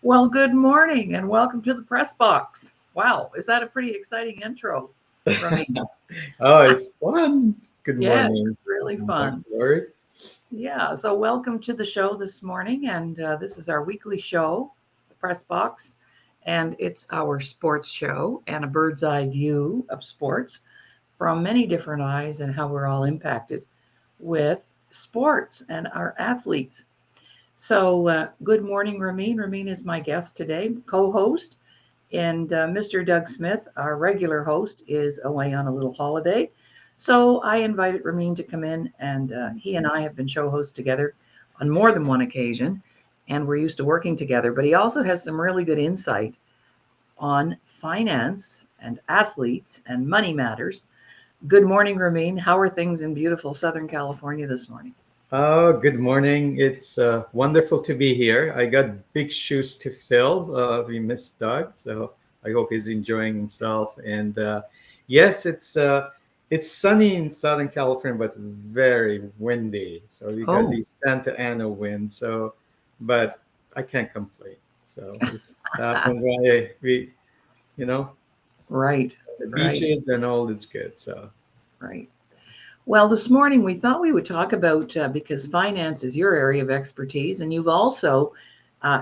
Well, good morning and welcome to the press box. Wow, is that a pretty exciting intro, Ramin? Oh, it's fun. Good Yes, morning, it's really Dr. fun. Laurie. Yeah, so welcome to the show this morning. And this is our weekly show, the press box. And it's our sports show and a bird's eye view of sports from many different eyes and how we're all impacted with sports and our athletes. So, good morning, Ramin. Ramin is my guest today, co host. And Mr. Doug Smith, our regular host, is away on a little holiday. So I invited Ramin to come in, and he and I have been show hosts together on more than one occasion, and we're used to working together. But he also has some really good insight on finance and athletes and money matters. Good morning, Ramin. How are things in beautiful Southern California this morning? Oh, good morning. It's wonderful to be here. I got big shoes to fill. We missed Doug, so I hope he's enjoying himself. And yes, it's sunny in Southern California, but it's very windy. So we got Oh, these Santa Ana winds. But I can't complain. So it happens when you know, right, the right, beaches and all is good. So. right. Well, this morning we thought we would talk about because finance is your area of expertise, and you've also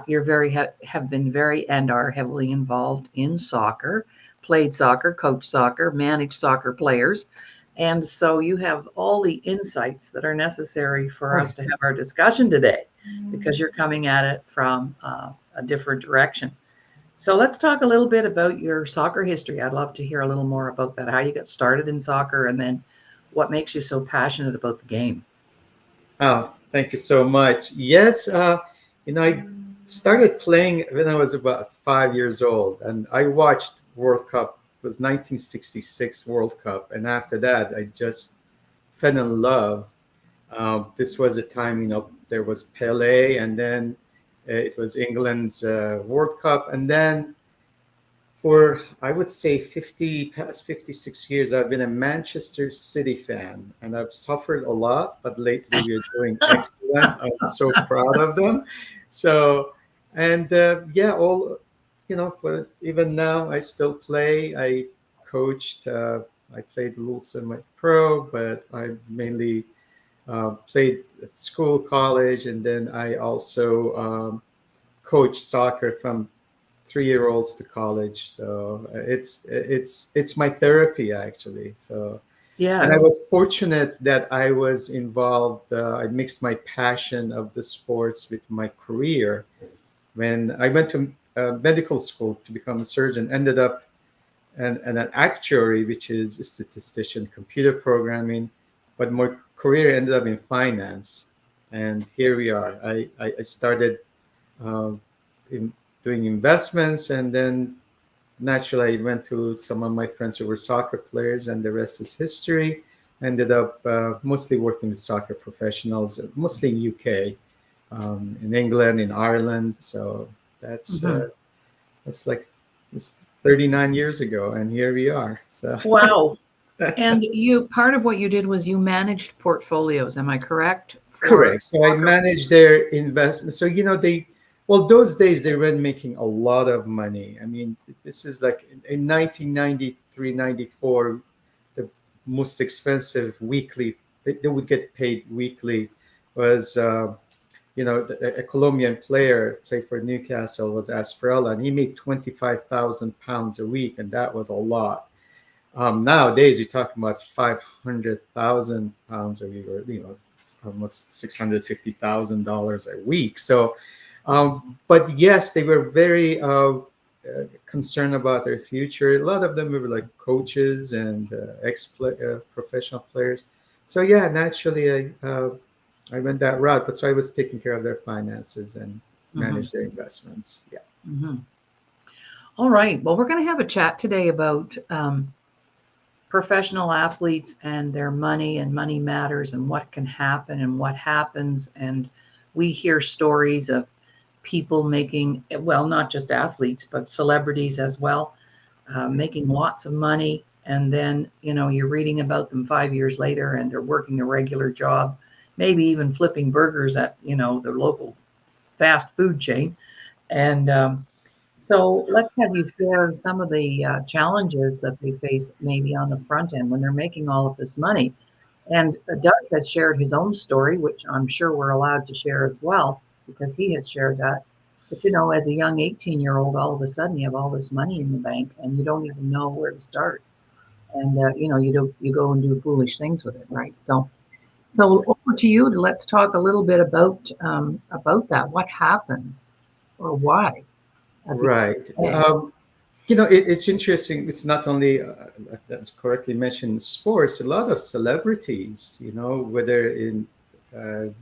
you're have been very and are heavily involved in soccer, played soccer, coached soccer, managed soccer players, and so you have all the insights that are necessary for us to have our discussion today, because you're coming at it from a different direction. So let's talk a little bit about your soccer history. I'd love to hear a little more about that, how you got started in soccer, and then what makes you so passionate about the game. Oh, thank you so much. Yes, I started playing when I was about 5 years old, and I watched World Cup. It was 1966 World Cup, and after that, I just fell in love. This was a time, there was Pele, and then it was England's World Cup, and then for I would say past 56 years, I've been a Manchester City fan, and I've suffered a lot, but lately we're doing excellent. I'm so proud of them. So, and yeah, but even now I still play. I coached. I played a little semi-pro, but I mainly played at school, college, and then I also coached soccer from 3 year olds to college. So it's my therapy actually. So and I Yes. was fortunate that I was involved. I mixed my passion of the sports with my career. When I went to medical school to become a surgeon, ended up an actuary, which is a statistician, computer programming, but my career ended up in finance. And here we are. I started um, in doing investments, and then naturally I went to some of my friends who were soccer players, and the rest is history. Ended up mostly working with soccer professionals, mostly in UK, in England, in Ireland. So that's Hmm. uh, that's like it's 39 years ago, and here we are. So Wow. And you, part of what you did was you managed portfolios, am I correct? For correct. So I soccer. manage their investment. So well, those days they were making a lot of money. I mean, this is like in 1993, 94, the most expensive weekly they would get paid weekly was a Colombian player played for Newcastle was Asprella, and he made 25,000 pounds a week, and that was a lot. Nowadays, you're talking about 500,000 pounds a week, or almost $650,000 a week. So, but yes, they were very concerned about their future. A lot of them were like coaches and professional players. So yeah, naturally, I went that route. But so I was taking care of their finances and Hmm. manage their investments. Yeah. Hmm. All right. Well, we're going to have a chat today about professional athletes and their money and money matters and what can happen and what happens. And we hear stories of people making, well, not just athletes, but celebrities as well, making lots of money. And then, you're reading about them 5 years later and they're working a regular job, maybe even flipping burgers at, the local fast food chain. And so let's have you share some of the challenges that they face maybe on the front end when they're making all of this money. And Doug has shared his own story, which I'm sure we're allowed to share as well, because he has shared that. But as a young 18-year-old, all of a sudden you have all this money in the bank and you don't even know where to start. And you go and do foolish things with it, right? So over to you. Let's talk a little bit about that. What happens, or why? At the Right. end. It's interesting. It's not only, that's correctly mentioned, sports. A lot of celebrities, whether in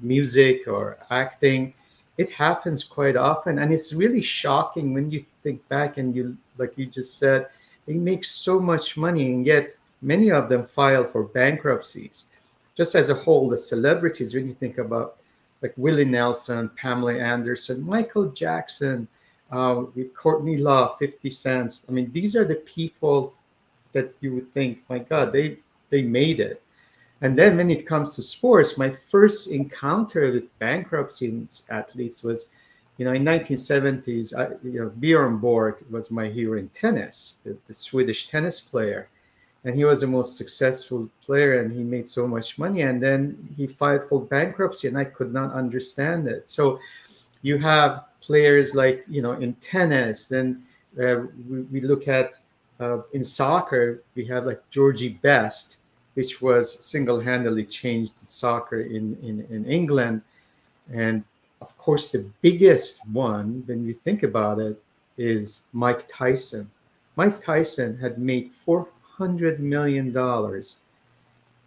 music or acting, it happens quite often. And it's really shocking when you think back and like you just said, they make so much money, and yet many of them file for bankruptcies. Just as a whole, the celebrities, when you think about like Willie Nelson, Pamela Anderson, Michael Jackson, with Courtney Love, 50 Cent. I mean, these are the people that you would think, my God, they made it. And then when it comes to sports, my first encounter with bankruptcy athletes was, in 1970s, Bjorn Borg was my hero in tennis, the Swedish tennis player. And he was the most successful player, and he made so much money. And then he filed for bankruptcy, and I could not understand it. So you have players like in tennis. Then we look at in soccer, we have like Georgie Best, which was single-handedly changed soccer in England. And of course, the biggest one, when you think about it, is Mike Tyson. Mike Tyson had made $400 million,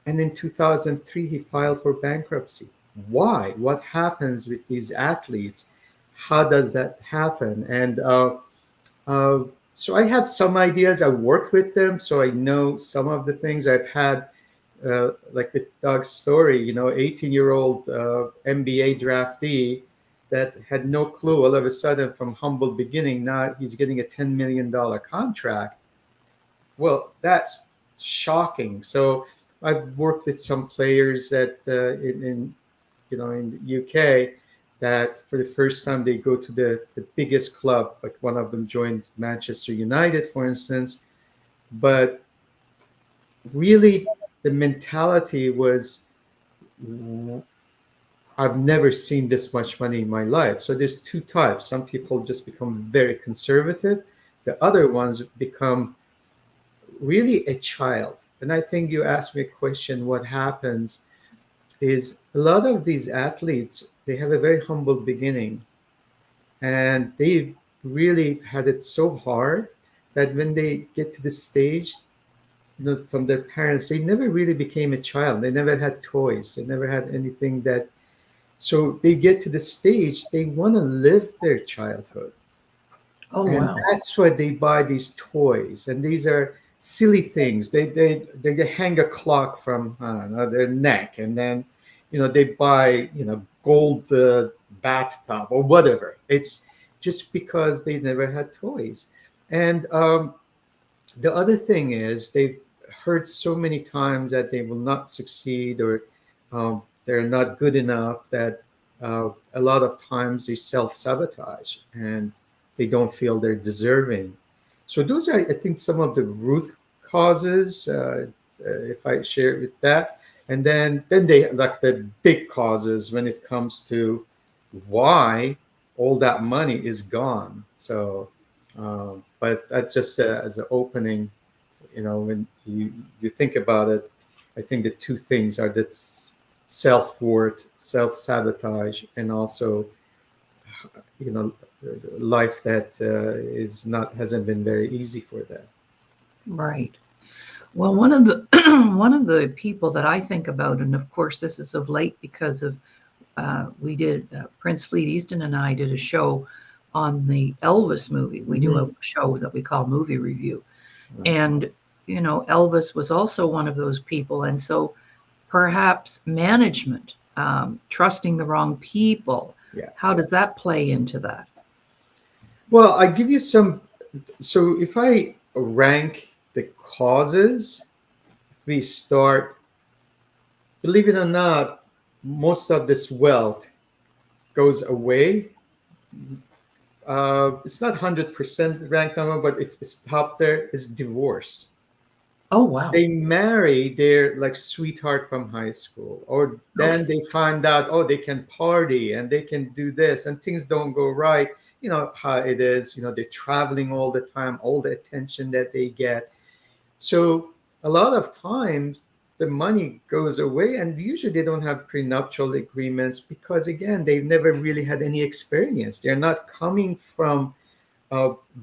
and in 2003 he filed for bankruptcy. Why? What happens with these athletes? How does that happen? And so I have some ideas. I work with them, so I know some of the things. I've had, like with Doug's story, 18-year-old NBA draftee that had no clue. All of a sudden, from humble beginning, now he's getting a $10 million contract. Well, that's shocking. So I've worked with some players that in the UK, that for the first time they go to the biggest club. Like one of them joined Manchester United, for instance. But really, the mentality was, I've never seen this much money in my life. So there's two types. Some people just become very conservative. The other ones become really a child. And I think you asked me a question, what happens is a lot of these athletes, they have a very humble beginning, and they've really had it so hard that when they get to the stage, from their parents, they never really became a child. They never had toys. They never had anything that. So they get to the stage, they want to live their childhood. Oh, And wow. that's why they buy these toys. And these are silly things. They hang a clock from, I don't know, their neck, and then they buy gold bathtub or whatever. It's just because they never had toys. And the other thing is, they've heard so many times that they will not succeed, or they're not good enough, that a lot of times they self-sabotage and they don't feel they're deserving. So those are, I think, some of the root causes, if I share with that. And then they like the big causes when it comes to why all that money is gone. So, but that's just as an opening. When you think about it, I think the two things are that self-worth, self-sabotage, and also, life that hasn't been very easy for them. Right. Well, one of the one of the people that I think about, and of course this is of late because of we did Prince Fleet Easton and I did a show on the Elvis movie. We do a show that we call Movie Review, and Elvis was also one of those people, and so perhaps management, trusting the wrong people. Yes. How does that play into that? Well, I give you some. So if I rank the causes, we start, believe it or not, most of this wealth goes away it's not 100% ranked number, but it's top there, is divorce. Oh, wow. They marry their like sweetheart from high school, or then Okay. they find out, oh, they can party and they can do this, and things don't go right. You know how it is. They're traveling all the time, all the attention that they get. So a lot of times the money goes away, and usually they don't have prenuptial agreements because, again, they've never really had any experience. They're not coming from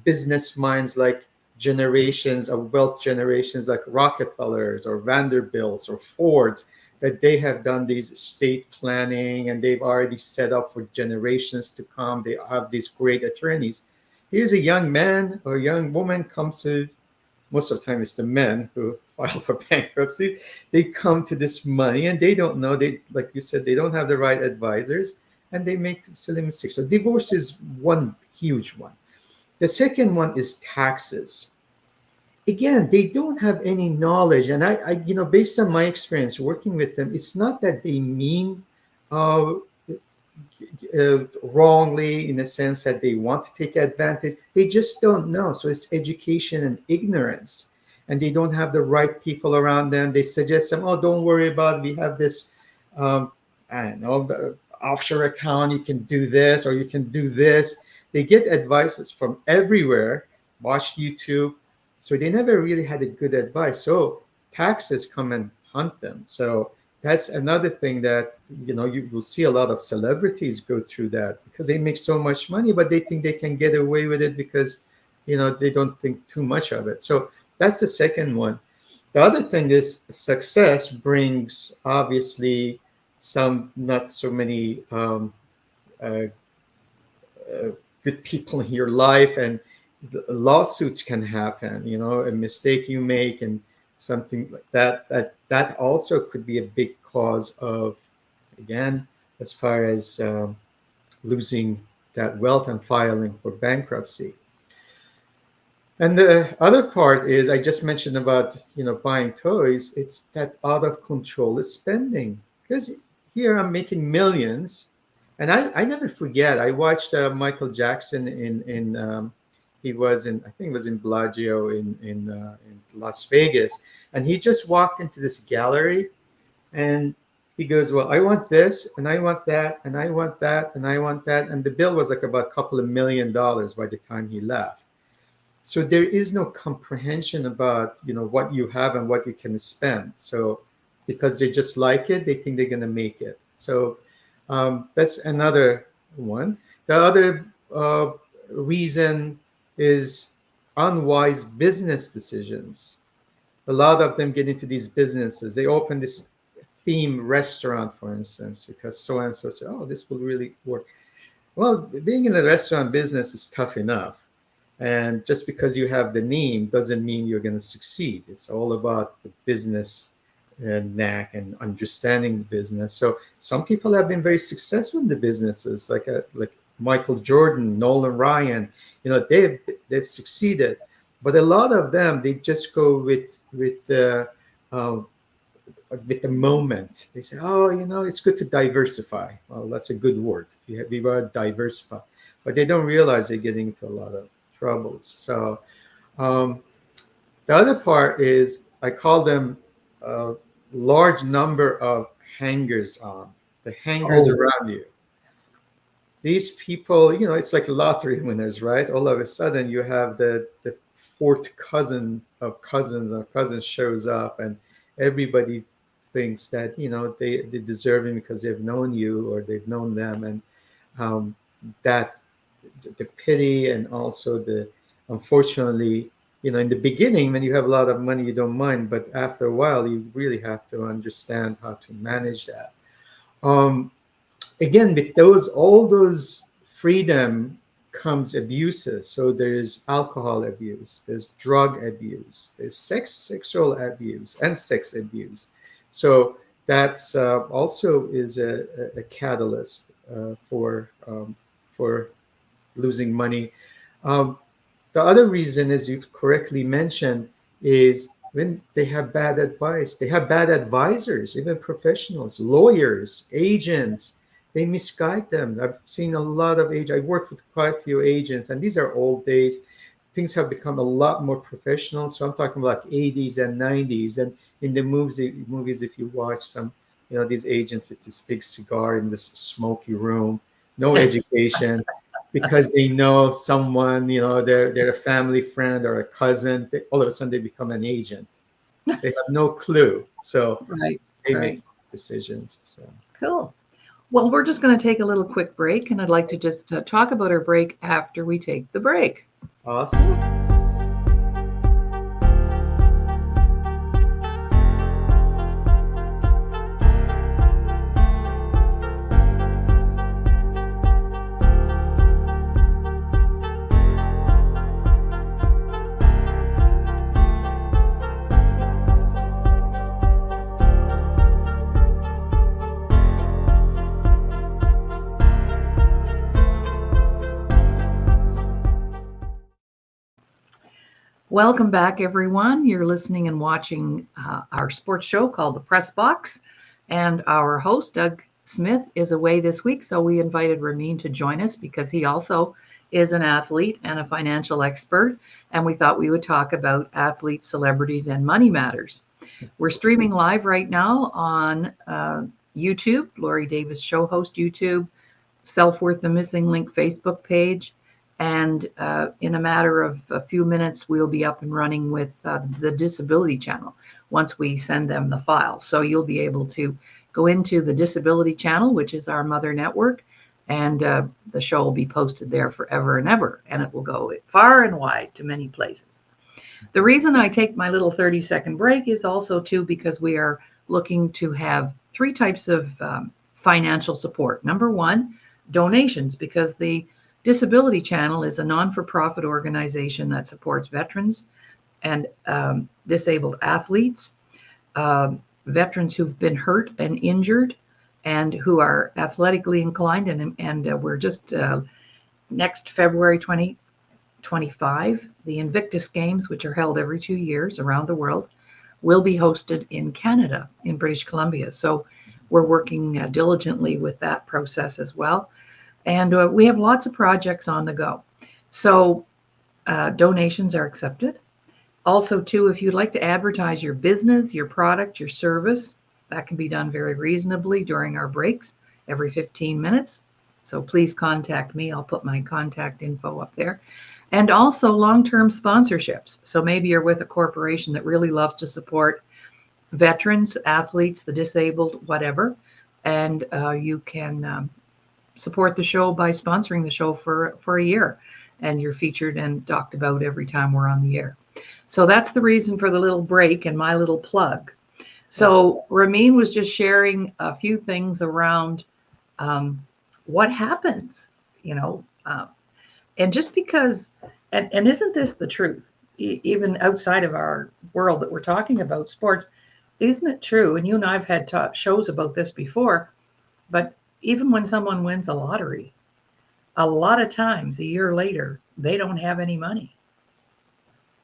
business minds like generations of wealth generations like Rockefellers or Vanderbilts or Fords, that they have done these estate planning and they've already set up for generations to come. They have these great attorneys. Here's a young man or young woman comes to, most of the time it's the men who file for bankruptcy. They come to this money and they don't know, they, like you said, they don't have the right advisors, and they make silly mistakes. So divorce is one huge one. The second one is taxes. Again, they don't have any knowledge, and based on my experience working with them, it's not that they mean uh, wrongly in the sense that they want to take advantage. They just don't know. So it's education and ignorance, and they don't have the right people around them. They suggest them, oh, don't worry about it. We have this, I don't know, the offshore account. You can do this or you can do this. They get advices from everywhere, watch YouTube. So they never really had a good advice. So taxes come and hunt them. So that's another thing that you will see a lot of celebrities go through that because they make so much money, but they think they can get away with it because they don't think too much of it. So that's the second one. The other thing is success brings obviously some not so many uh, uh, good people in your life, and lawsuits can happen. A mistake you make and something like that also could be a big cause of, again, as far as losing that wealth and filing for bankruptcy. And the other part is, I just mentioned about buying toys. It's that out of control spending, because here I'm making millions, and I never forget. I watched Michael Jackson in he was in, I think it was in Bellagio in Las Vegas, and he just walked into this gallery, and he goes, well, I want this, and I want that, and I want that, and I want that, and the bill was like about a couple of $1 million by the time he left. So there is no comprehension about what you have and what you can spend. So because they just like it, they think they're going to make it. So that's another one. The other reason is unwise business decisions. A lot of them get into these businesses. They open this theme restaurant, for instance, because so and so said, oh, this will really work. Well, being in the restaurant business is tough enough. And just because you have the name doesn't mean you're going to succeed. It's all about the business knack and understanding the business. So some people have been very successful in the businesses, like Michael Jordan, Nolan Ryan. They've succeeded, but a lot of them, they just go with the moment. They say, oh, it's good to diversify. Well, that's a good word. We were diversify, but they don't realize they're getting into a lot of troubles. So the other part is, I call them a large number of hangers on, the hangers Oh, around you. yes. These people, it's like lottery winners, right? All of a sudden you have the fourth cousin of cousins shows up, and everybody thinks that they deserve him because they've known you or they've known them, and that the pity, and also the, unfortunately, in the beginning when you have a lot of money you don't mind, but after a while you really have to understand how to manage that. Again, with all those freedom comes abuses. So there's alcohol abuse, there's drug abuse, there's sexual abuse, and sex abuse. So that's also is a catalyst for losing money. Um, the other reason, as you correctly mentioned, is when they have bad advice. They have bad advisors, even professionals, lawyers, agents. they misguide them. I've seen a lot of I worked with quite a few agents, and these are old days. Things have become a lot more professional. So I'm talking about 80s and 90s. And in the movies, if you watch some, these agents with this big cigar in this smoky room, no education, because they know someone, they're a family friend or a cousin. All of a sudden, they become an agent. They have no clue. So Right. they Right. make decisions. So. Cool. Well, we're just going to take a little quick break, and I'd like to just talk about our break after we take the break. Awesome. Welcome back, everyone. You're listening and watching our sports show called The Press Box. And our host, Doug Smith, is away this week. So we invited Ramin to join us because he also is an athlete and a financial expert. And we thought we would talk about athletes, celebrities, and money matters. We're streaming live right now on YouTube, Laurie Davis Show Host YouTube, Self-Worth the Missing Link Facebook page. And in a matter of a few minutes, we'll be up and running with the Disability Channel once we send them the file. So you'll be able to go into the Disability Channel, which is our mother network, and the show will be posted there forever and ever. And it will go far and wide to many places. The reason I take my little 30-second break is also, too, because we are looking to have 3 types of financial support. Number one, donations, because the Disability Channel is a non-for-profit organization that supports veterans and disabled athletes, veterans who've been hurt and injured and who are athletically inclined. And we're just next February 2025, the Invictus Games, which are held every 2 years around the world, will be hosted in Canada, in British Columbia. So we're working diligently with that process as well. And we have lots of projects on the go. So donations are accepted. Also, too, if you'd like to advertise your business, your product, your service, that can be done very reasonably during our breaks every 15 minutes. So please contact me. I'll put my contact info up there. And also long-term sponsorships. So maybe you're with a corporation that really loves to support veterans, athletes, the disabled, whatever. And you can support the show by sponsoring the show for a year, and you're featured and talked about every time we're on the air. So that's the reason for the little break and my little plug. So Ramin was just sharing a few things around what happens, and just because, and isn't this the truth, even outside of our world that we're talking about sports, isn't it true? And you and I've had shows about this before, but even when someone wins a lottery, a lot of times a year later, they don't have any money.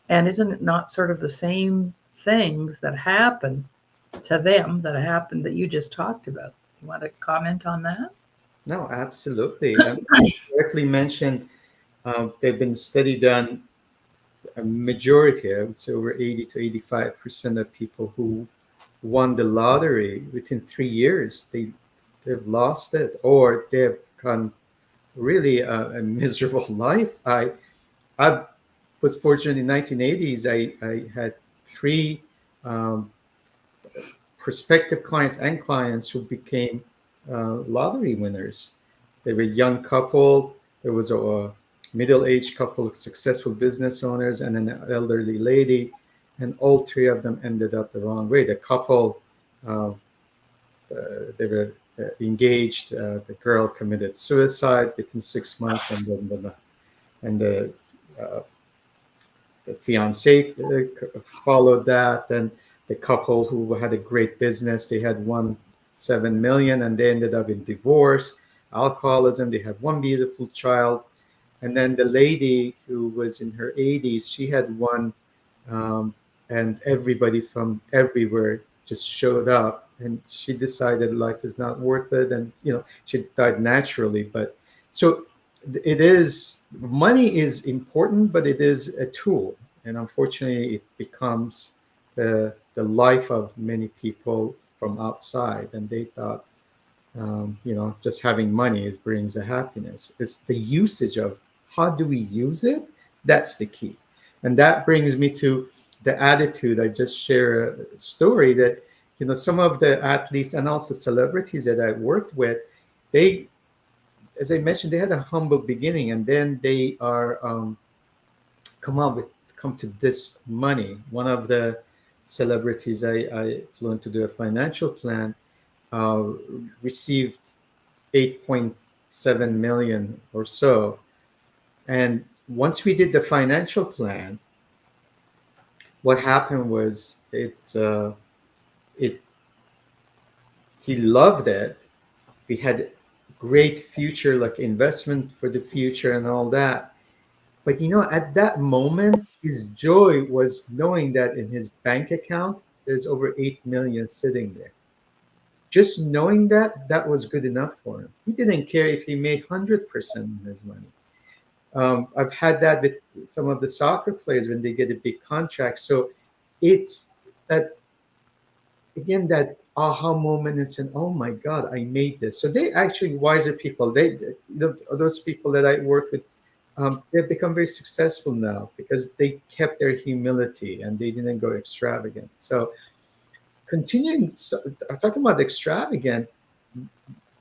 And isn't it not sort of the same things that happen to them that you just talked about? You want to comment on that? No, absolutely. You correctly mentioned there've been study done, a majority, I would say over 80 to 85% of people who won the lottery within 3 years, they've lost it, or they've gone really a miserable life. I was fortunate in 1980s. I had 3 prospective clients and clients who became lottery winners. They were a young couple. There was a middle-aged couple of successful business owners and an elderly lady, and all 3 of them ended up the wrong way. The couple, they were engaged. The girl committed suicide within 6 months, and then the fiance followed that. And the couple who had a great business, they had won $7 million, and they ended up in divorce, alcoholism. They had 1 beautiful child, and then the lady who was in her 80s, she had won, and everybody from everywhere just showed up and she decided life is not worth it, and she died naturally. But so it is, money is important, but it is a tool, and unfortunately it becomes the life of many people from outside, and they thought just having money is brings a happiness. It's the usage of how do we use it, that's the key. And that brings me to the attitude. I just share a story that some of the athletes and also celebrities that I worked with, they, as I mentioned, they had a humble beginning, and then they are come to this money. One of the celebrities I flew in to do a financial plan uh, received 8.7 million or so. And once we did the financial plan, what happened was it he loved it. We had great future, like investment for the future and all that. But at that moment, his joy was knowing that in his bank account, there's over 8 million sitting there. Just knowing that, that was good enough for him. He didn't care if he made 100% of his money. I've had that with some of the soccer players when they get a big contract. So it's that, again, that aha moment and saying, oh my God, I made this. So they actually wiser people. Those people that I work with, they've become very successful now because they kept their humility and they didn't go extravagant. So continuing, so, talking about extravagant,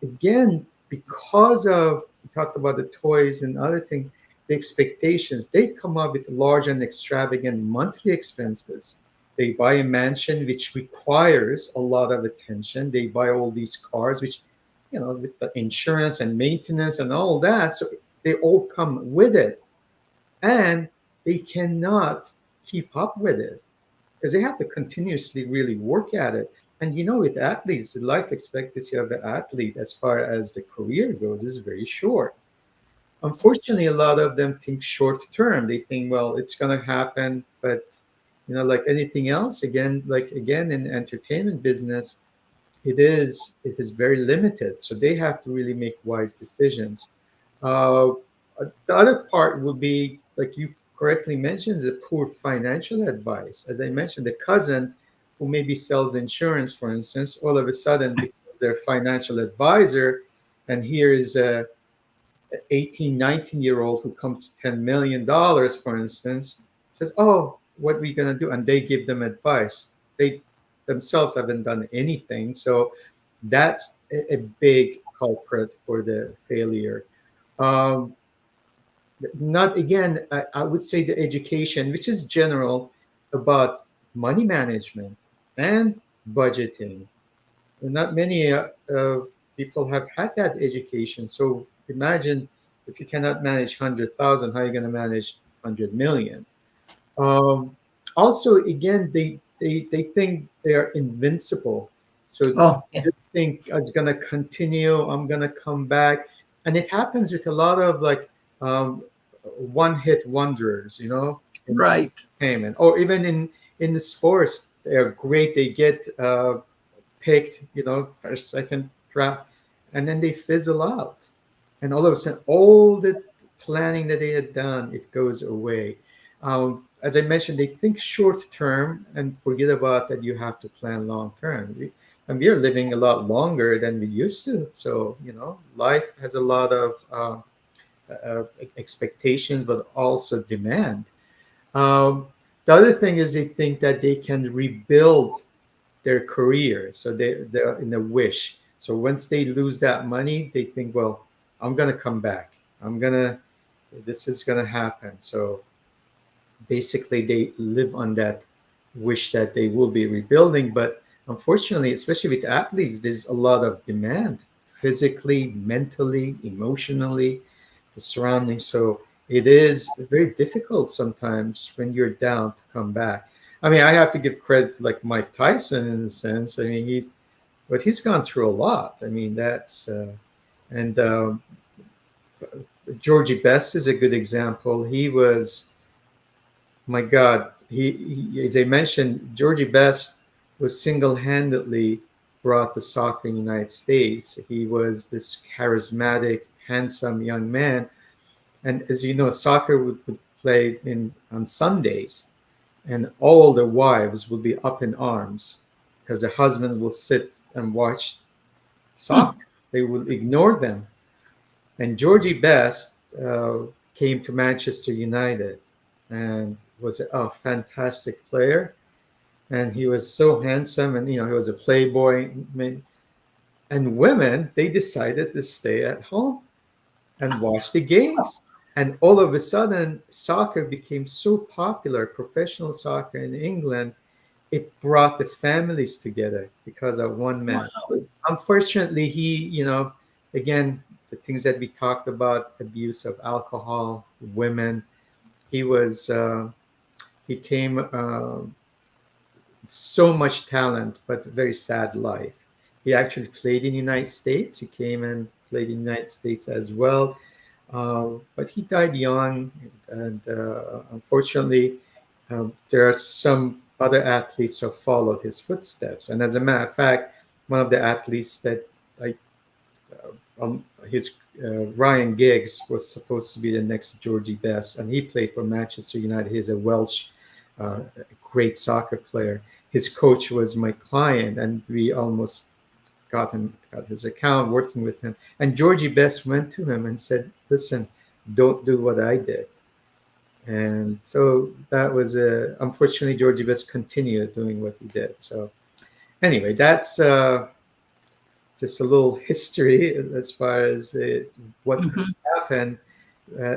again, because of, we talked about the toys and other things, the expectations, they come up with large and extravagant monthly expenses. They buy a mansion, which requires a lot of attention. They buy all these cars, which, with the insurance and maintenance and all that. So they all come with it. And they cannot keep up with it because they have to continuously really work at it. And with athletes, the life expectancy of the athlete as far as the career goes is very short. Unfortunately, a lot of them think short term. They think, well, it's going to happen, but like anything else, again in entertainment business, it is very limited. So they have to really make wise decisions. Uh, the other part would be, like you correctly mentioned, the poor financial advice. As I mentioned, the cousin who maybe sells insurance, for instance, all of a sudden becomes their financial advisor, and here is a 18, 19-year-old who comes to $10 million, for instance, says, oh, what are we going to do? And they give them advice. They themselves haven't done anything. So that's a big culprit for the failure. Um, Not again, I would say the education, which is general about money management and budgeting. Not many people have had that education. So imagine if you cannot manage 100,000, how are you going to manage 100 million? Um, Also, again, they think they are invincible. So Oh, yeah. they think it's going to continue. I'm going to come back, and it happens with a lot of like um, one-hit wonders, in Right. entertainment or even in the sports. They are great. They get picked, first, second draft, and then they fizzle out, and all of a sudden, all the planning that they had done, it goes away. As I mentioned, they think short term and forget about that you have to plan long term. And we are living a lot longer than we used to. So, life has a lot of expectations, but also demand. Um, the other thing is they think that they can rebuild their career. So they're in a wish. So once they lose that money, they think, well, I'm going to come back. This is going to happen. So basically they live on that wish that they will be rebuilding. But unfortunately, especially with athletes, there's a lot of demand physically, mentally, emotionally, the surroundings. So it is very difficult sometimes when you're down to come back. I mean, I have to give credit to like Mike Tyson in a sense. I mean, he's gone through a lot. I mean, and Georgie Best is a good example. He was, my God, as I mentioned, Georgie Best was single-handedly brought the soccer in the United States. He was this charismatic, handsome young man. And as you know, soccer would play on Sundays, and all the wives will be up in arms because the husband will sit and watch soccer. They will ignore them. And Georgie Best came to Manchester United and was a fantastic player. And he was so handsome, and he was a playboy. And women, they decided to stay at home and watch the games. And all of a sudden, soccer became so popular, professional soccer in England, it brought the families together because of one man. Wow. Unfortunately, he, again, the things that we talked about, abuse of alcohol, women, he came so much talent, but very sad life. He actually played in the United States. He came and played in the United States as well. But he died young, and unfortunately, there are some other athletes who have followed his footsteps. And as a matter of fact, one of the athletes that Ryan Giggs was supposed to be the next Georgie Best, and he played for Manchester United. He's a Welsh, great soccer player. His coach was my client, and we almost got his account working with him. And Georgie Best went to him and said, "Listen, don't do what I did." And so that was unfortunately, Georgie Best continued doing what he did. So anyway, that's just a little history as far as what could happen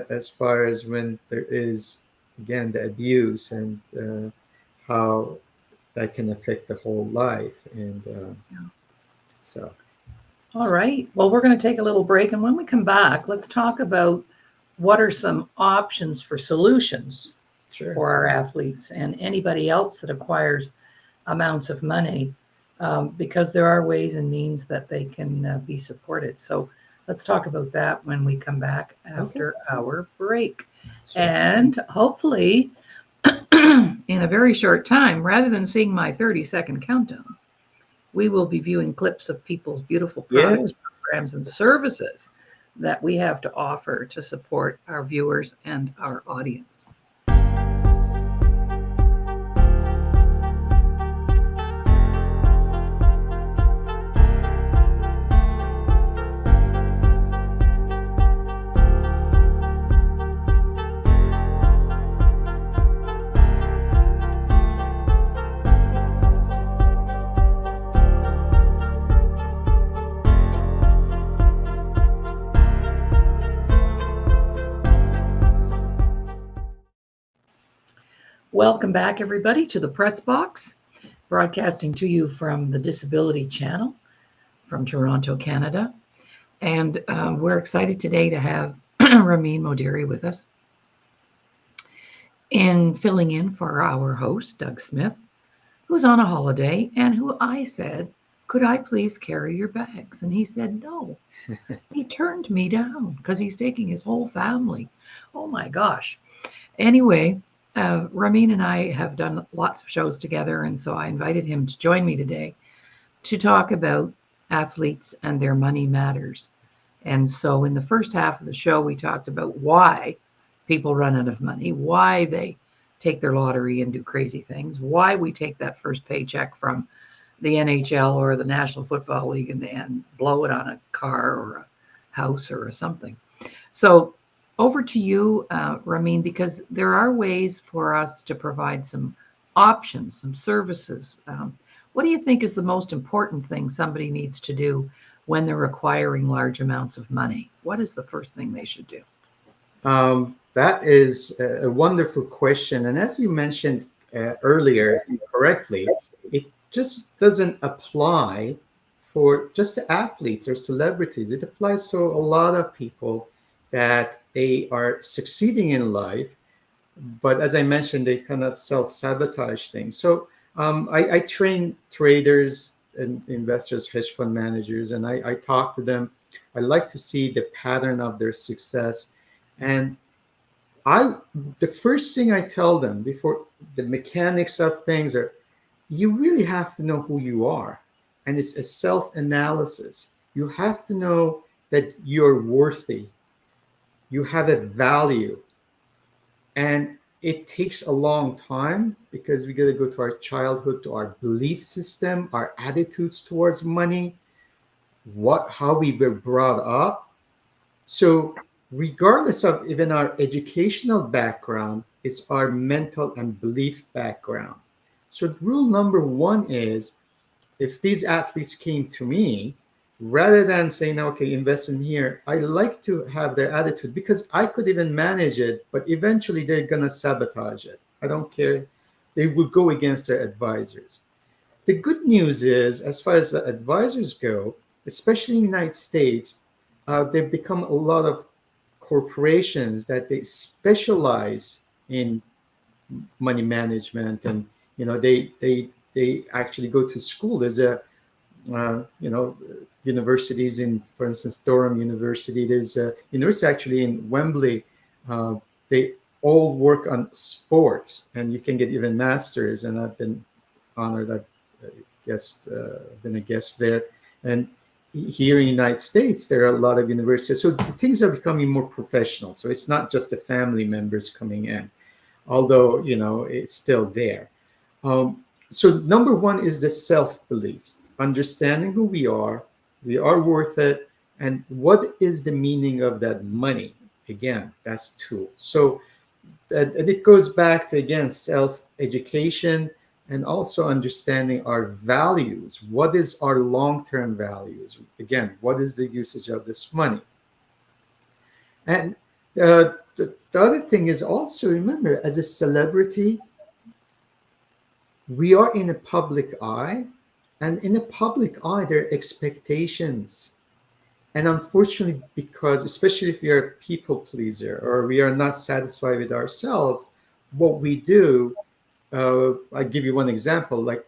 as far as when there is, again, the abuse and how that can affect the whole life. And so. All right. Well, we're going to take a little break. And when we come back, let's talk about what are some options for solutions for our athletes and anybody else that acquires amounts of money, because there are ways and means that they can be supported. So let's talk about that when we come back after our break. Sure. And hopefully in a very short time, rather than seeing my 30-second countdown, we will be viewing clips of people's beautiful products, programs, and services that we have to offer to support our viewers and our audience. Welcome back, everybody, to the Press Box, broadcasting to you from the Disability Channel from Toronto, Canada. And we're excited today to have Ramin Modiri with us in filling in for our host, Doug Smith, who's on a holiday and who I said, "Could I please carry your bags?" And he said, "No." He turned me down because he's taking his whole family. Oh my gosh. Anyway, Ramin and I have done lots of shows together, and so I invited him to join me today to talk about athletes and their money matters. And so in the first half of the show, we talked about why people run out of money, why they take their lottery and do crazy things, why we take that first paycheck from the NHL or the National Football League and blow it on a car or a house or something. So over to you, Ramin, because there are ways for us to provide some options, some services. What do you think is the most important thing somebody needs to do when they're acquiring large amounts of money? What is the first thing they should do? That is a wonderful question. And as you mentioned earlier correctly, it just doesn't apply for just the athletes or celebrities. It applies to a lot of people that they are succeeding in life, but as I mentioned, they kind of self-sabotage things. So I train traders and investors, hedge fund managers, and I talk to them. I like to see the pattern of their success. And the first thing I tell them before the mechanics of things are, you really have to know who you are. and it's a self-analysis. You have to know that you're worthy, you have a value, and it takes a long time because we got to go to our childhood, to our belief system, our attitudes towards money, what how we were brought up. So regardless of even our educational background, it's our mental and belief background. So rule number one is, if these athletes came to me, rather than saying, okay, invest in here, I like to have their attitude, because I could even manage it, but eventually they're going to sabotage it. I don't care. They will go against their advisors. The good news is, as far as the advisors go, especially in the United States, they've become a lot of corporations that they specialize in money management, and they actually go to school. There's a universities in, for instance, Durham University. There's a university actually in Wembley. They all work on sports, and you can get even masters. And I've been honored. I've been a guest there. And here in the United States, there are a lot of universities. So things are becoming more professional. So it's not just the family members coming in, although it's still there. So number one is the self-beliefs, understanding who we are worth it, and what is the meaning of that money. Again, that's two. So and it goes back to, again, self-education, and also understanding our values. What is our long-term values? Again, what is the usage of this money? And the other thing is also, remember, as a celebrity, we are in a public eye, and in a public eye, there are expectations. And unfortunately, because especially if you're a people pleaser or we are not satisfied with ourselves, what we do, I give you one example, like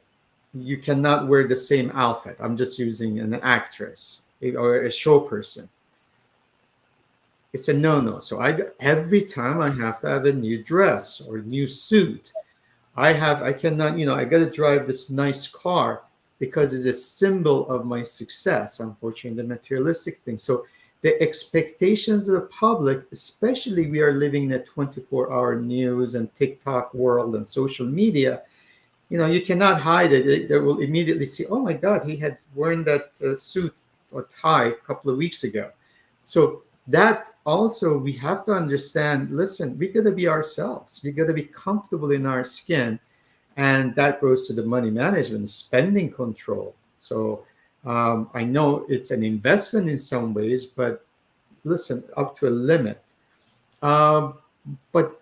you cannot wear the same outfit. I'm just using an actress or a show person. It's a no-no. So every time I have to have a new dress or new suit. I cannot, I got to drive this nice car because it's a symbol of my success, unfortunately, the materialistic thing. So the expectations of the public, especially we are living in a 24-hour news and TikTok world and social media, you cannot hide it. They will immediately see, oh my God, he had worn that suit or tie a couple of weeks ago. So that also, we have to understand, listen, we got to be ourselves. We got to be comfortable in our skin. And that goes to the money management, spending control. So I know it's an investment in some ways, but listen, up to a limit. Um, but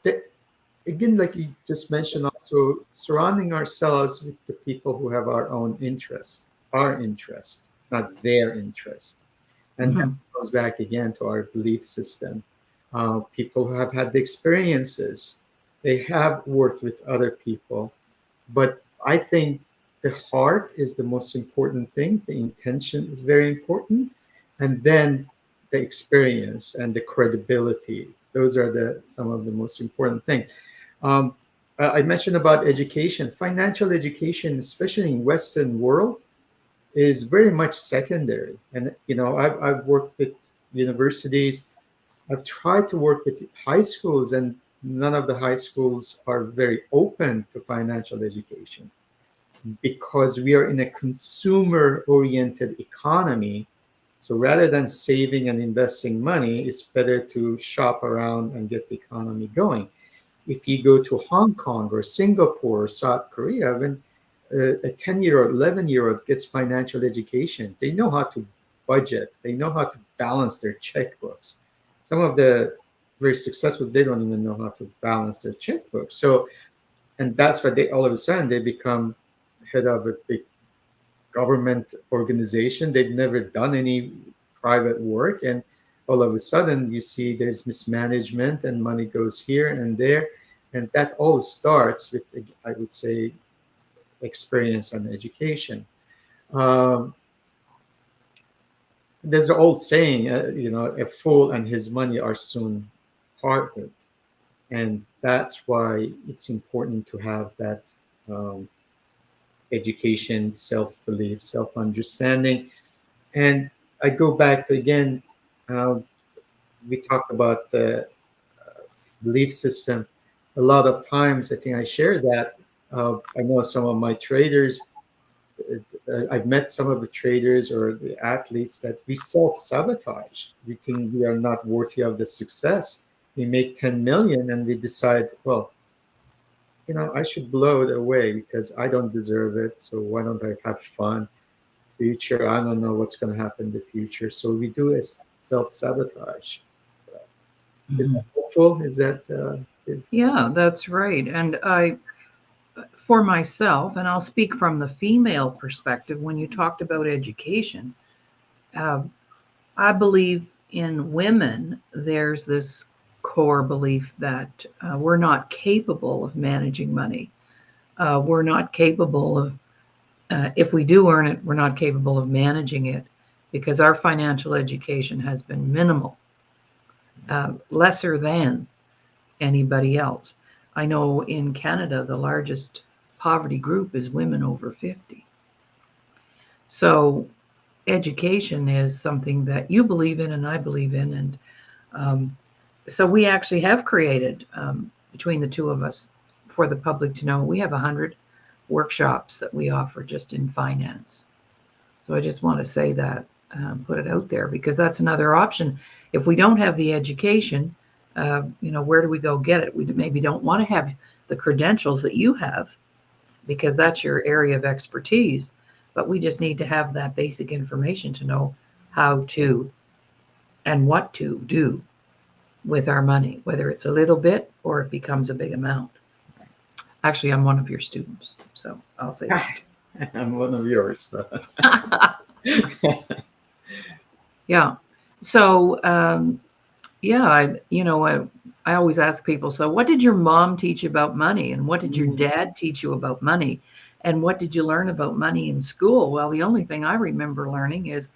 again, like you just mentioned, also surrounding ourselves with the people who have our own interest, our interest, not their interest. And that goes back again to our belief system. People who have had the experiences, they have worked with other people. But I think the heart is the most important thing. The intention is very important. And then the experience and the credibility. Those are some of the most important things. I mentioned about education. Financial education, especially in Western world, is very much secondary. And I've worked with universities. I've tried to work with high schools, and none of the high schools are very open to financial education, because we are in a consumer oriented economy. So rather than saving and investing money, it's better to shop around and get the economy going. If you go to Hong Kong or Singapore or South Korea, when a 10-year-old, 11-year-old gets financial education, they know how to budget, they know how to balance their checkbooks. Some of the very successful, they don't even know how to balance their checkbooks. So, and that's why all of a sudden they become head of a big government organization. They've never done any private work, and all of a sudden you see there's mismanagement and money goes here and there. And that all starts with, I would say, experience and education. Um, there's an old saying, a fool and his money are soon parted. And that's why it's important to have that education, self-belief, self-understanding. And I go back to, again, uh, we talked about the belief system. A lot of times, I think I share that. I know some of my traders, I've met some of the traders or the athletes that we self-sabotage. We think we are not worthy of the success. We make 10 million and we decide, well, I should blow it away because I don't deserve it. So why don't I have fun? Future, I don't know what's going to happen in the future. So we do a self-sabotage. Is that helpful? Is that Yeah, that's right. And for myself, and I'll speak from the female perspective, when you talked about education, uh, I believe in women, there's this core belief that we're not capable of managing money. We're not capable of, if we do earn it, we're not capable of managing it because our financial education has been minimal, lesser than anybody else. I know in Canada, the largest poverty group is women over 50. So education is something that you believe in and I believe in. And so we actually have created, between the two of us, for the public to know, we have 100 workshops that we offer just in finance. So I just want to say that, put it out there, because that's another option. If we don't have the education, where do we go get it? We maybe don't want to have the credentials that you have because that's your area of expertise, but we just need to have that basic information to know how to and what to do with our money, whether it's a little bit or it becomes a big amount. Actually, I'm one of your students, so I'll say that. I'm one of yours. Yeah. So, yeah, I always ask people, so what did your mom teach you about money? And what did your dad teach you about money? And what did you learn about money in school? Well, the only thing I remember learning is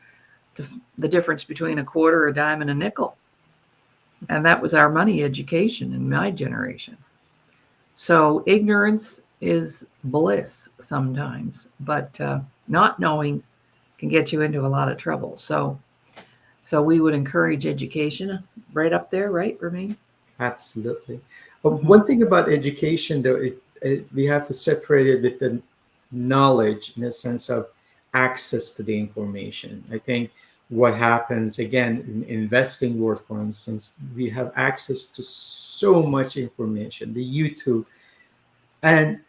the difference between a quarter, a dime, and a nickel. And that was our money education in my generation. So ignorance is bliss sometimes, but not knowing can get you into a lot of trouble. So we would encourage education right up there, right, Ramin? Absolutely. Mm-hmm. One thing about education, though, we have to separate it with the knowledge in the sense of access to the information. I think what happens, again, in investing world, for instance, we have access to so much information, the YouTube, and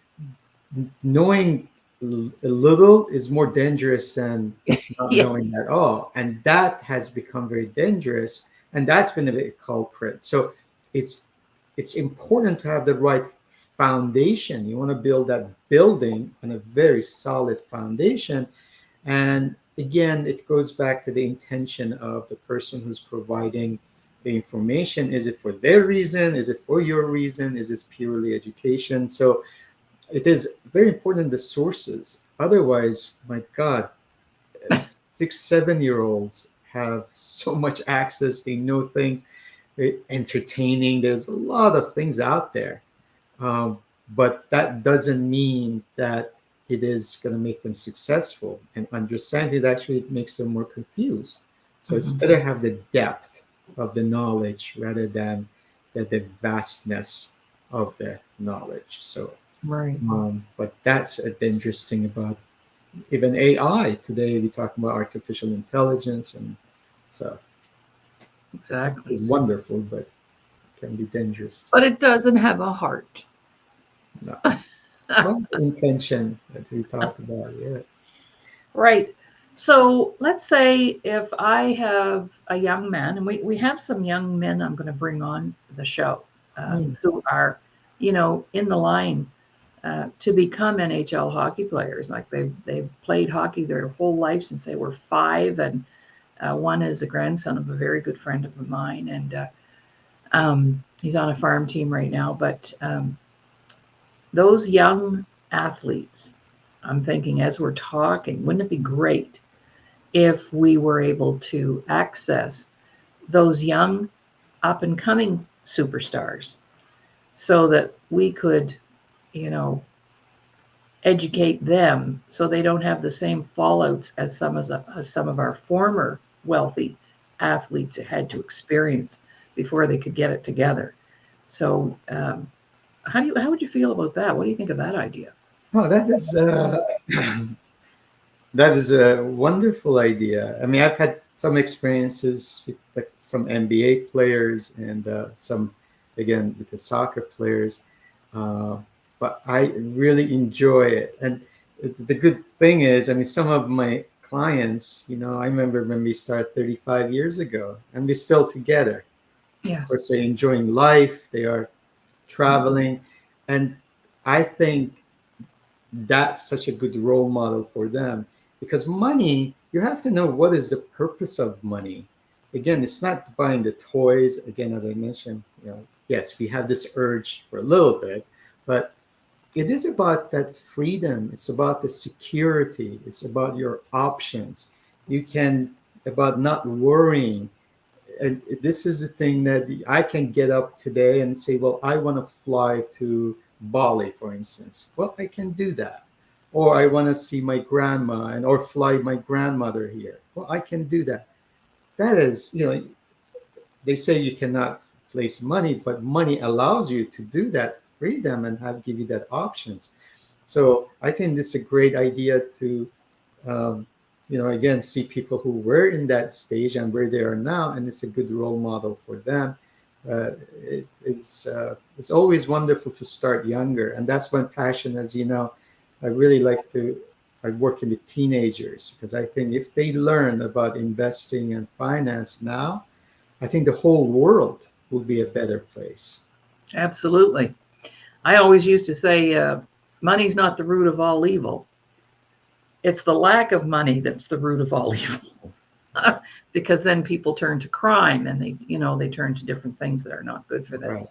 knowing a little is more dangerous than not knowing Yes. at all. And that has become very dangerous. And that's been a big culprit. So it's it's important to have the right foundation. You want to build that building on a very solid foundation. And again, it goes back to the intention of the person who's providing the information. Is it for their reason? Is it for your reason? Is it purely education? So it is very important the sources. Otherwise, my God, 6, 7 year olds have so much access. They know things, entertaining. There's a lot of things out there. Um, but that doesn't mean that it is going to make them successful. And understand it actually makes them more confused. So it's Mm-hmm. better have the depth of the knowledge rather than the vastness of the knowledge. So Right. but that's a dangerous thing about even AI. Today we talk about artificial intelligence, and so Exactly. it's wonderful, but can be dangerous. But it doesn't have a heart. No. Well, intention that we talked about, yes. Right. So let's say if I have a young man, and we have some young men I'm going to bring on the show, Mm. who are, in the line to become NHL hockey players. Like they've played hockey their whole life since they were 5, and one is a grandson of a very good friend of mine, and he's on a farm team right now. But those young athletes, I'm thinking as we're talking, wouldn't it be great if we were able to access those young up and coming superstars so that we could, you know, educate them so they don't have the same fallouts as some of our former wealthy athletes had to experience before they could get it together. So how would you feel about that? What do you think of that idea? Oh, that is that is a wonderful idea. I mean, I've had some experiences with like some NBA players and some, again, with the soccer players, uh, but I really enjoy it. And the good thing is, I mean, some of my clients, I remember when we started 35 years ago, and we're still together. Of Yes. course, they're enjoying life. They are traveling, and I think that's such a good role model for them, because money, you have to know what is the purpose of money. Again, it's not buying the toys. Again, as I mentioned, yes, we have this urge for a little bit, but it is about that freedom. It's about the security. It's about your options. You can, about not worrying. And this is the thing that I can get up today and say, well, I want to fly to Bali, for instance. Well, I can do that. Or I want to see my grandma and or fly my grandmother here. Well, I can do that. That is, they say you cannot place money, but money allows you to do that freedom and give you that options. So I think this is a great idea to um, again, see people who were in that stage and where they are now, and it's a good role model for them. It's always wonderful to start younger, and that's my passion. As you know, I really like to. I work with teenagers because I think if they learn about investing and finance now, I think the whole world will be a better place. Absolutely. I always used to say, money's not the root of all evil. It's the lack of money that's the root of all evil. Because then people turn to crime and they turn to different things that are not good for them. Right.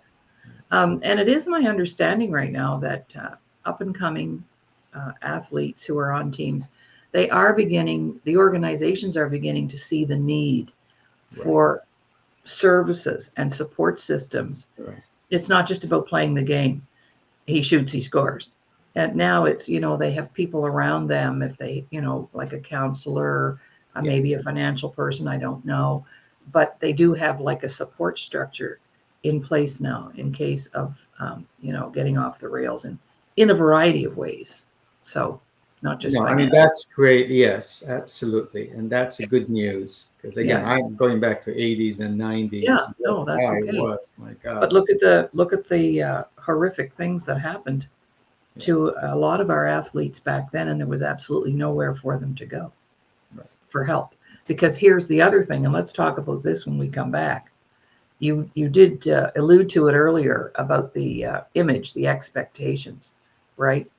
And it is my understanding right now that up and coming athletes who are on teams, the organizations are beginning to see the need for services and support systems. Right. It's not just about playing the game. He shoots, he scores. And now it's, they have people around them, if they, like a counselor, maybe a financial person, I don't know. But they do have like a support structure in place now in case of, getting off the rails and in a variety of ways. So not just No, I mean, that's great. Yes, absolutely. And that's a good news because, again, I'm going back to 80s and 90s. Yeah, no, that's okay. My God. But look at the horrific things that happened to a lot of our athletes back then, and there was absolutely nowhere for them to go for help. Because here's the other thing, and let's talk about this when we come back. You did allude to it earlier about the image, the expectations, right?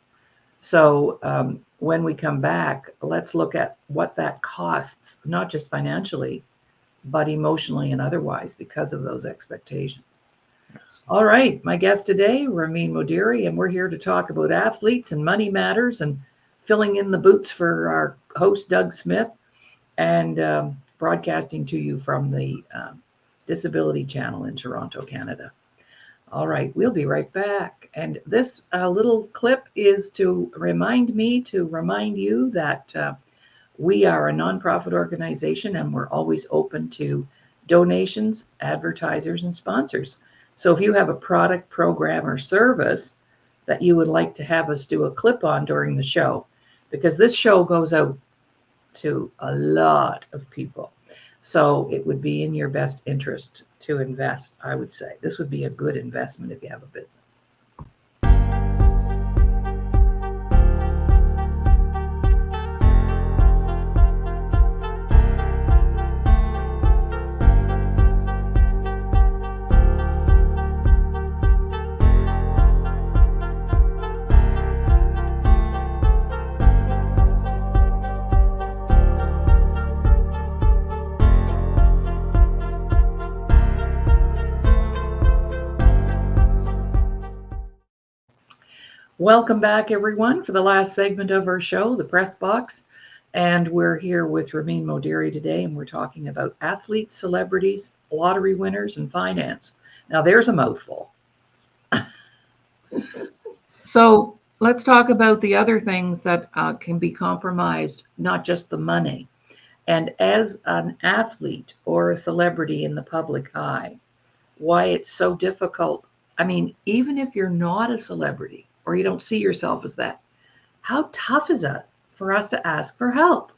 So when we come back, let's look at what that costs, not just financially, but emotionally and otherwise because of those expectations. All right, my guest today, Ramin Modiri, and we're here to talk about athletes and money matters and filling in the boots for our host, Doug Smith, and broadcasting to you from the Disability Channel in Toronto, Canada. All right, we'll be right back. And this little clip is to remind you that we are a nonprofit organization and we're always open to donations, advertisers, and sponsors. So if you have a product, program, or service that you would like to have us do a clip on during the show, because this show goes out to a lot of people. So it would be in your best interest to invest, I would say. This would be a good investment if you have a business. Welcome back, everyone, for the last segment of our show, The Press Box. And we're here with Ramin Modiri today, and we're talking about athletes, celebrities, lottery winners, and finance. Now, there's a mouthful. So let's talk about the other things that can be compromised, not just the money. And as an athlete or a celebrity in the public eye, why it's so difficult. I mean, even if you're not a celebrity or you don't see yourself as that, how tough is that for us to ask for help,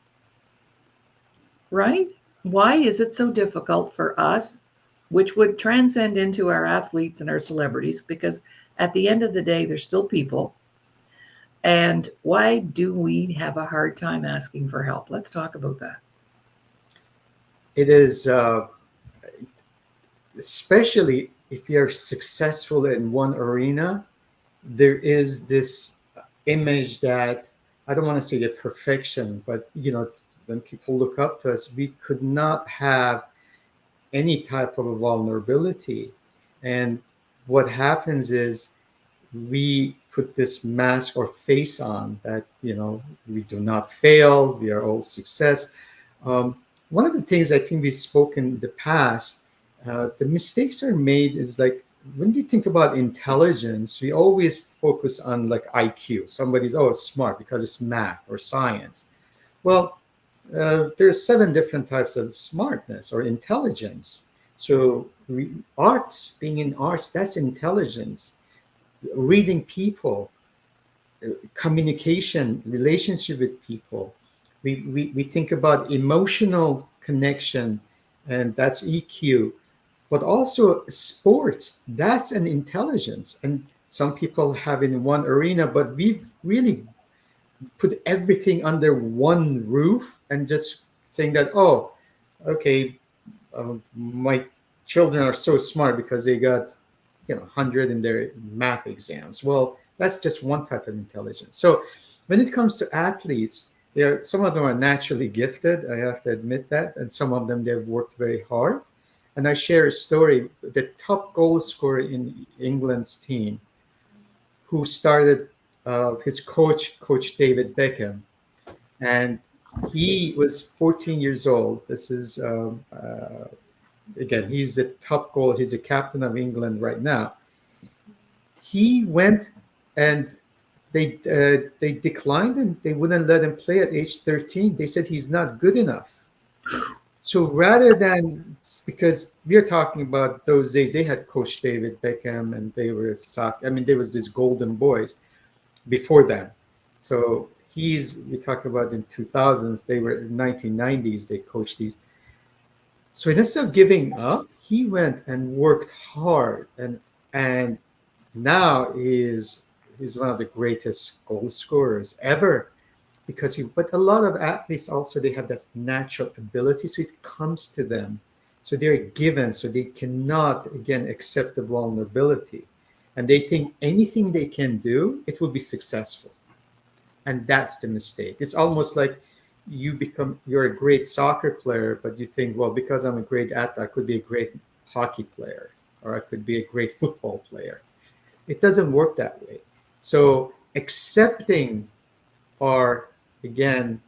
right? Why is it so difficult for us, which would transcend into our athletes and our celebrities, because at the end of the day, they're still people. And why do we have a hard time asking for help? Let's talk about that. It is, especially if you're successful in one arena, there is this image that, I don't want to say the perfection, but when people look up to us, we could not have any type of a vulnerability. And what happens is we put this mask or face on that, we do not fail, we are all success. One of the things I think we spoke in the past, the mistakes are made is like, when we think about intelligence, we always focus on like IQ. Somebody's, oh, it's smart because it's math or science. Well, there's 7 different types of smartness or intelligence. So arts, being in arts, that's intelligence. Reading people, communication, relationship with people. We think about emotional connection, and that's EQ. But also sports, that's an intelligence. And some people have in one arena, but we've really put everything under one roof and just saying that, oh, okay, my children are so smart because they got 100 in their math exams. Well, that's just one type of intelligence. So when it comes to athletes, some of them are naturally gifted, I have to admit that, and some of them, they've worked very hard. And I share a story. The top goal scorer in England's team, who started, his coach David Beckham, and he was 14 years old. This is, again, he's the top goal. He's the captain of England right now. He went and they declined him. They wouldn't let him play at age 13. They said he's not good enough. So rather than, because we're talking about those days, they had Coach David Beckham, and they were there was these golden boys before them. So we talk about in 2000s, they were in 1990s, they coached these. So instead of giving up, he went and worked hard, and now he's one of the greatest goal scorers ever. But a lot of athletes also, they have this natural ability, so it comes to them. So they're given, so they cannot, again, accept the vulnerability. And they think anything they can do, it will be successful. And that's the mistake. It's almost like you're a great soccer player, but you think, well, because I'm a great athlete, I could be a great hockey player, or I could be a great football player. It doesn't work that way. So accepting our, again,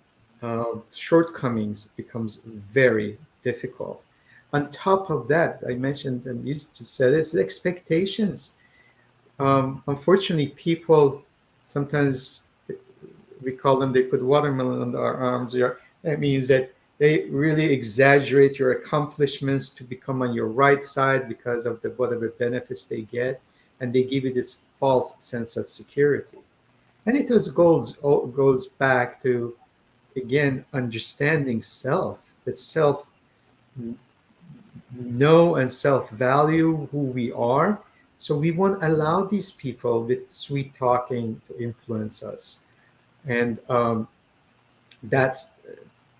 shortcomings becomes very difficult. On top of that, I mentioned, and you just said, it's expectations. Unfortunately, people sometimes, we call them, they put watermelon on our arms. That means that they really exaggerate your accomplishments to become on your right side because of whatever benefits they get, and they give you this false sense of security. And it goes back to, again, understanding self, the self know and self-value who we are. So we won't allow these people with sweet talking to influence us. And that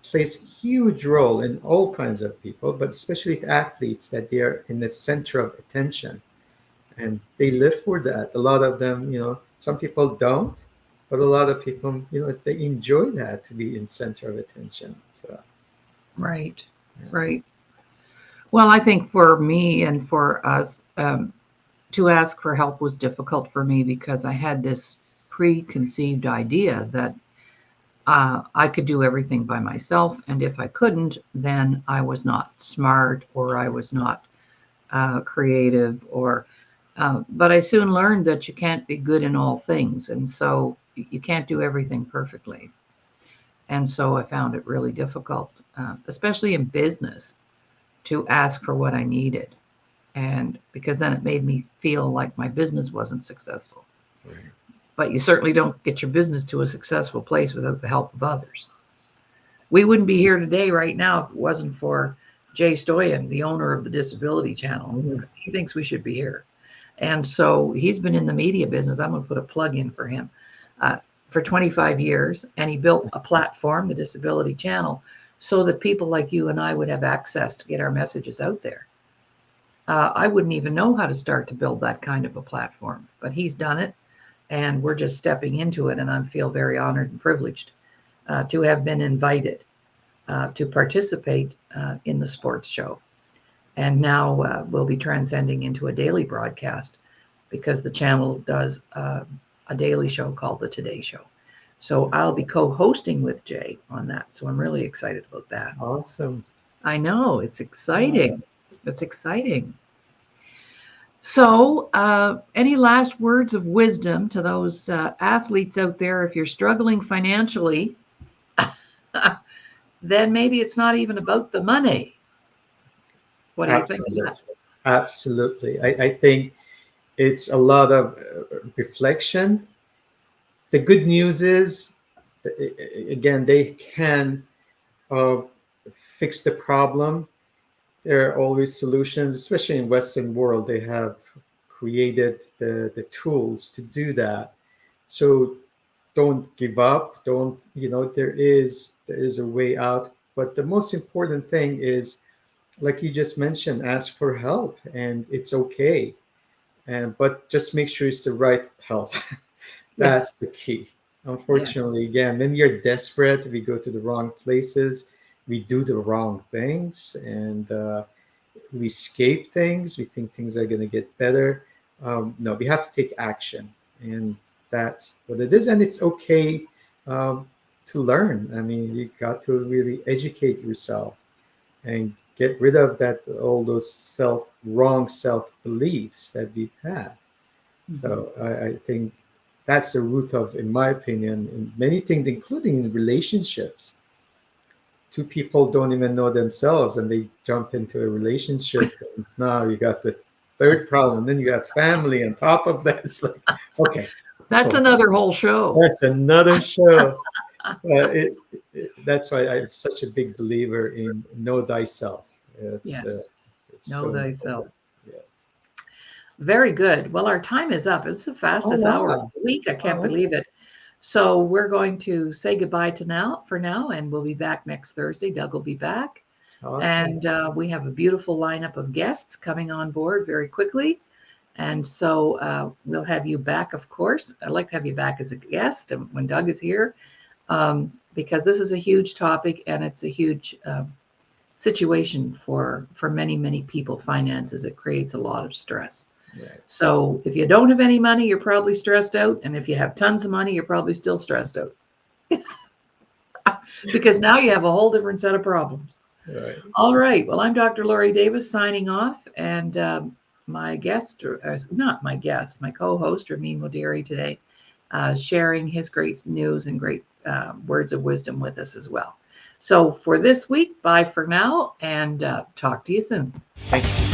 plays a huge role in all kinds of people, but especially with athletes, that they are in the center of attention. And they live for that. A lot of them, some people don't, but a lot of people, they enjoy that, to be in center of attention. So, right, yeah. Right. Well, I think for me and for us, to ask for help was difficult for me because I had this preconceived idea that I could do everything by myself, and if I couldn't, then I was not smart, or I was not creative, or But I soon learned that you can't be good in all things. And so you can't do everything perfectly. And so I found it really difficult, especially in business, to ask for what I needed. And because then it made me feel like my business wasn't successful. Right. But you certainly don't get your business to a successful place without the help of others. We wouldn't be here today right now if it wasn't for Jay Stoyan, the owner of the Disability Channel. Mhm. He thinks we should be here. And so he's been in the media business. I'm going to put a plug in for him for 25 years. And he built a platform, the Disability Channel, so that people like you and I would have access to get our messages out there. I wouldn't even know how to start to build that kind of a platform, but he's done it. And we're just stepping into it. And I feel very honored and privileged to have been invited to participate in the sports show. And now we'll be transcending into a daily broadcast because the channel does a daily show called The Today Show. So I'll be co-hosting with Jay on that. So I'm really excited about that. Awesome. I know, it's exciting. It's exciting. So any last words of wisdom to those athletes out there? If you're struggling financially, then maybe it's not even about the money. What do you think of that? Absolutely. I think it's a lot of reflection. The good news is, again, they can fix the problem. There are always solutions, especially in Western world. They have created the tools to do that. So don't give up. Don't, there is a way out. But the most important thing is, like you just mentioned, ask for help, and it's okay. But just make sure it's the right help. That's the key. Unfortunately, again, when we are desperate, we go to the wrong places, we do the wrong things, and we escape things. We think things are going to get better. No, we have to take action, and that's what it is. And it's okay to learn. I mean, you got to really educate yourself and get rid of all those wrong self beliefs that we've had. Mm-hmm. So I think that's the root of, in my opinion, in many things, including in relationships. Two people don't even know themselves, and they jump into a relationship. And now you got the third problem. Then you have family on top of that. It's like, okay, that's another whole show. That's another show. That's why I'm such a big believer in know thyself. Know thyself. Yes. Very good. Well, our time is up. It's the fastest hour of the week. I can't believe it. So we're going to say goodbye for now, and we'll be back next Thursday. Doug will be back. Awesome. And we have a beautiful lineup of guests coming on board very quickly. And so we'll have you back, of course. I'd like to have you back as a guest when Doug is here, because this is a huge topic, and it's a huge situation for many, many people. Finances, it creates a lot of stress. Right. So if you don't have any money, you're probably stressed out. And if you have tons of money, you're probably still stressed out. Because now you have a whole different set of problems. Right. All right. Well, I'm Dr. Laurie Davis signing off. And my guest, my co-host, Ramin Modiri today, sharing his great news and great words of wisdom with us as well. So for this week, bye for now, and talk to you soon. Thank you.